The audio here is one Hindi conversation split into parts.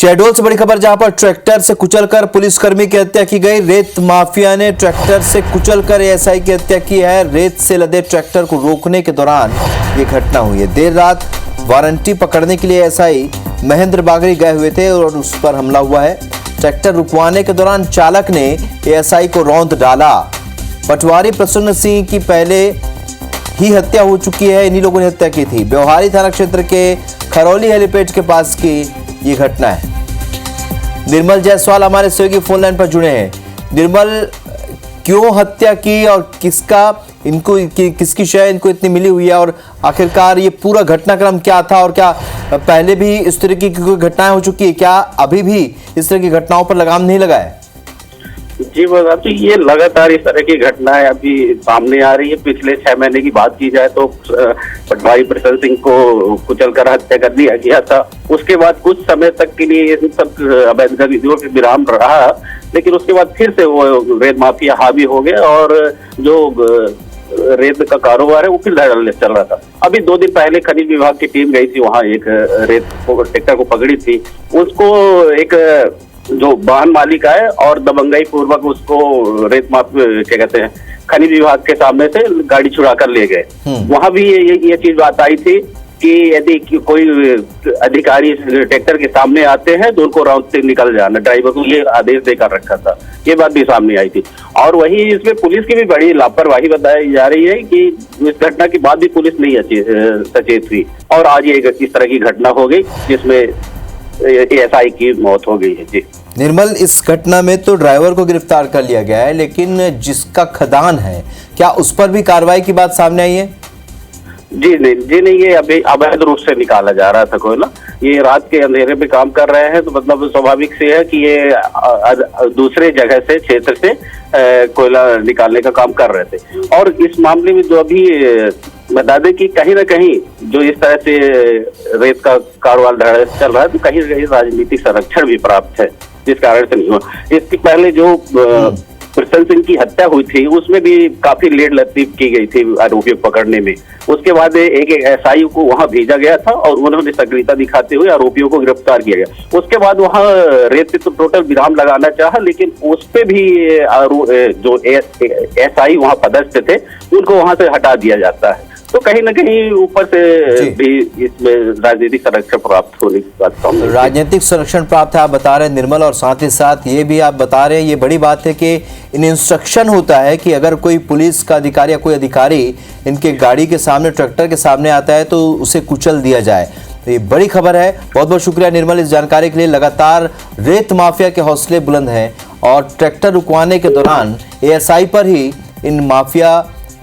शहडोल से बड़ी खबर, जहां पर ट्रैक्टर से कुचलकर पुलिसकर्मी की हत्या की गई। रेत माफिया ने ट्रैक्टर से कुचलकर एएसआई की हत्या की है। रेत से लदे ट्रैक्टर को रोकने के दौरान ये घटना हुई है। देर रात वारंटी पकड़ने के लिए एएसआई महेंद्र बागरी गए हुए थे और उस पर हमला हुआ है। ट्रैक्टर रुकवाने के दौरान चालक ने एएसआई को रौंद डाला। पटवारी प्रसन्न सिंह की पहले ही हत्या हो चुकी है। इन्हीं लोगों ने हत्या की थी। ब्यौहारी थाना क्षेत्र के खरौली हेलीपैड के पास की ये घटना है। निर्मल जायसवाल हमारे सहयोगी फोन लाइन पर जुड़े हैं। निर्मल, क्यों हत्या की और किसकी शय इनको इतनी मिली हुई है, और आखिरकार ये पूरा घटनाक्रम क्या था, और क्या पहले भी इस तरह की कोई घटनाएं हो चुकी है? क्या अभी भी इस तरह की घटनाओं पर लगाम नहीं लगा है? जी बता, तो ये लगातार इस तरह की घटनाएं अभी सामने आ रही है। पिछले 6 महीने की बात की जाए तो पटवारी प्रसन्न सिंह को कुचलकर हत्या कर दिया गया था। उसके बाद कुछ समय तक के लिए इन सब अवैध गतिविधियों के विराम रहा, लेकिन उसके बाद फिर से वो रेत माफिया हावी हो गए और जो रेत का कारोबार है वो फिर चल रहा था। अभी 2 दिन पहले खनिज विभाग की टीम गई थी वहाँ, एक रेत ट्रैक्टर को पकड़ी थी। उसको एक जो वाहन मालिक है और दबंगई पूर्वक उसको रेत क्या कहते हैं खनिज विभाग के सामने से गाड़ी छुड़ा कर ले गए। वहां भी ये चीज बात आई थी कि यदि कोई अधिकारी ट्रैक्टर के सामने आते हैं तो उनको राउंड से निकल जाना, ड्राइवर को ये आदेश देकर रखा था। ये बात भी सामने आई थी। और वही इसमें पुलिस की भी बड़ी लापरवाही बताई जा रही है कि इस घटना के बाद भी पुलिस नहीं सचेत हुई और आज ये इस तरह की घटना हो गई जिसमें एएसआई की मौत हो गई है। जी निर्मल, इस घटना में तो ड्राइवर को गिरफ्तार कर लिया गया है, लेकिन जिसका खदान है क्या उस पर भी कार्रवाई की बात सामने आई है? जी नहीं, ये अभी अवैध रूप से निकाला जा रहा था कोयला। ये रात के अंधेरे में काम कर रहे हैं, तो मतलब स्वाभाविक से है कि ये दूसरे जगह से, क्षेत्र से कोयला निकालने का काम कर रहे थे। और इस मामले में जो अभी बता दें कि कहीं ना कहीं जो इस तरह से रेत का कारोबार चल रहा है, तो कहीं ना कहीं राजनीतिक संरक्षण भी प्राप्त है, जिस कारण से नहीं हुआ। इसके पहले जो प्रसन्न सिंह की हत्या हुई थी उसमें भी काफी लेट लतीफ की गई थी आरोपियों को पकड़ने में। उसके बाद एक एसआई को वहां भेजा गया था और उन्होंने सक्रियता दिखाते हुए आरोपियों को गिरफ्तार किया गया। उसके बाद वहां रेत पे तो टोटल विराम लगाना चाहा, लेकिन उस पे भी जो एसआई वहां पदस्थ थे उनको वहां से हटा दिया जाता है। तो कहीं ना कहीं ऊपर से भी इसमें राजनीतिक संरक्षण प्राप्त होने की बात सामने। राजनीतिक संरक्षण प्राप्त है आप बता रहे हैं निर्मल, और साथ ही साथ ये भी आप बता रहे हैं, ये बड़ी बात है कि इन इंस्ट्रक्शन होता है कि अगर कोई पुलिस का अधिकारी या कोई अधिकारी इनके गाड़ी के सामने, ट्रैक्टर के सामने आता है तो उसे कुचल दिया जाए। तो ये बड़ी खबर है। बहुत बहुत शुक्रिया निर्मल इस जानकारी के लिए। लगातार रेत माफिया के हौसले बुलंद हैं और ट्रैक्टर रुकवाने के दौरान एएसआई पर ही इन माफिया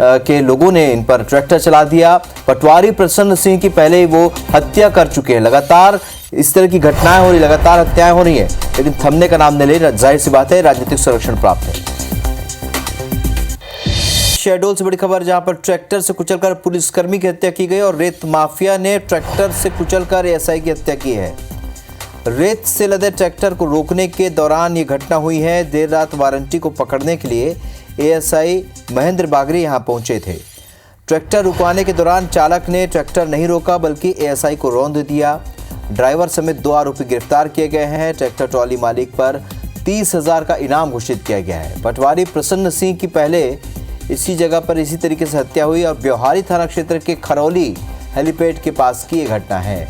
के लोगों ने इन पर ट्रैक्टर चला दिया। पटवारी प्रसन्न सिंह की पहले ही वो हत्या कर चुके हैं। लगातार इस तरह की घटनाएं हो रही, लगातार हत्याएं हो रही हैं, लेकिन थमने का नाम नहीं ले। जाहिर सी बात है राजनीतिक संरक्षण प्राप्त है। शहडोल से बड़ी खबर, जहां पर ट्रैक्टर से कुचलकर पुलिसकर्मी की हत्या की गई और रेत माफिया ने ट्रैक्टर से कुचलकर एएसआई की हत्या की है। रेत से लदे ट्रैक्टर को रोकने के दौरान ये घटना हुई है। देर रात वारंटी को पकड़ने के लिए एएसआई महेंद्र बागरी यहां पहुंचे थे। ट्रैक्टर रुकवाने के दौरान चालक ने ट्रैक्टर नहीं रोका बल्कि एएसआई को रौंद दिया। ड्राइवर समेत 2 आरोपी गिरफ्तार किए गए हैं। ट्रैक्टर ट्रॉली मालिक पर 30,000 का इनाम घोषित किया गया है। पटवारी प्रसन्न सिंह की पहले इसी जगह पर इसी तरीके से हत्या हुई और ब्यौहारी थाना क्षेत्र के खरौली हेलीपैड के पास की यह घटना है।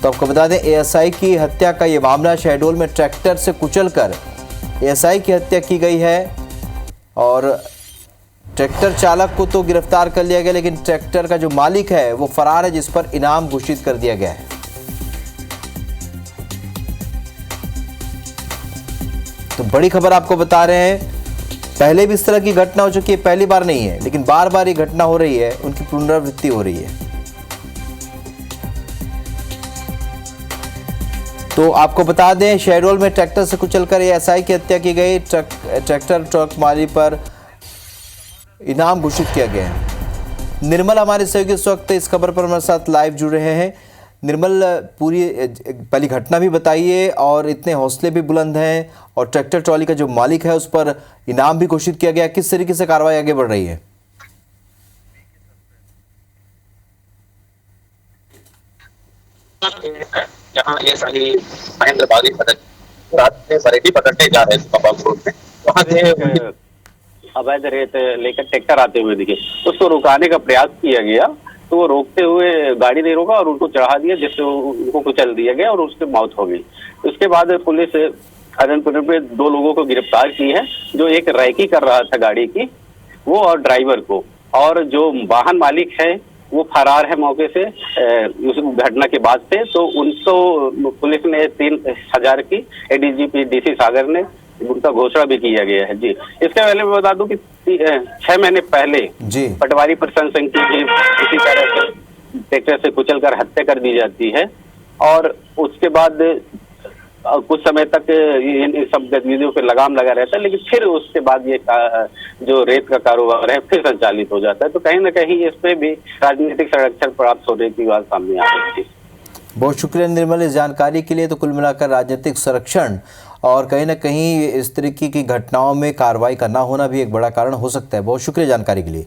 तो आपको बता दें, एएसआई की हत्या का यह मामला शहडोल में ट्रैक्टर से कुचलकर एएसआई की हत्या की गई है और ट्रैक्टर चालक को तो गिरफ्तार कर लिया गया, लेकिन ट्रैक्टर का जो मालिक है वो फरार है, जिस पर इनाम घोषित कर दिया गया है। तो बड़ी खबर आपको बता रहे हैं, पहले भी इस तरह की घटना हो चुकी है, पहली बार नहीं है, लेकिन बार बार ये घटना हो रही है, उनकी पुनरावृत्ति हो रही है। तो आपको बता दें, शहडोल में ट्रैक्टर से कुचलकर एएसआई की हत्या की गई। ट्रैक्टर ट्रक मालिक पर इनाम घोषित किया गया है। निर्मल हमारे सहयोगी इस वक्त इस खबर पर हमारे साथ लाइव जुड़ रहे हैं। निर्मल, पूरी पहली घटना भी बताइए, और इतने हौसले भी बुलंद हैं और ट्रैक्टर ट्रॉली का जो मालिक है उस पर इनाम भी घोषित किया गया, किस तरीके से कार्रवाई आगे बढ़ रही है? जहाँ ये सारी महेंद्र बागी सड़क रात में बरेली पकड़ने जा रहे थे पब्बा रोड में, वहाँ से अवैध रेत लेकर ट्रैक्टर आते हुए दिखे, उसको रुकाने का प्रयास किया गया तो वो रोकते हुए गाड़ी नहीं रोका और उनको चढ़ा दिया, जिससे उनको कुचल दिया गया और उसकी मौत हो गई। उसके बाद पुलिस अनंतपुर में 2 लोगों को गिरफ्तार की है, जो एक रैकी कर रहा था गाड़ी की, वो और ड्राइवर को, और जो वाहन मालिक है वो फरार है मौके से उस घटना के बाद से। तो उनको पुलिस ने 3,000 की एडीजीपी डीसी सागर ने उनका घोषणा भी किया गया है। जी, इसके पहले मैं बता दूं कि 6 महीने पहले जी पटवारी प्रशांत सिंह की इसी तरह से ट्रैक्टर से कुचलकर हत्या कर दी जाती है, और उसके बाद कुछ समय तक इन सब गतिविधियों पर लगाम लगा रहता है, लेकिन फिर उसके बाद ये जो रेत का कारोबार है फिर संचालित हो जाता है। तो कहीं ना कहीं इस पे भी राजनीतिक संरक्षण प्राप्त होने की बात सामने आ रही है। बहुत शुक्रिया निर्मल इस जानकारी के लिए। तो कुल मिलाकर राजनीतिक संरक्षण और कहीं ना कहीं इस तरीके की घटनाओं में कार्रवाई करना होना भी एक बड़ा कारण हो सकता है। बहुत शुक्रिया जानकारी के लिए।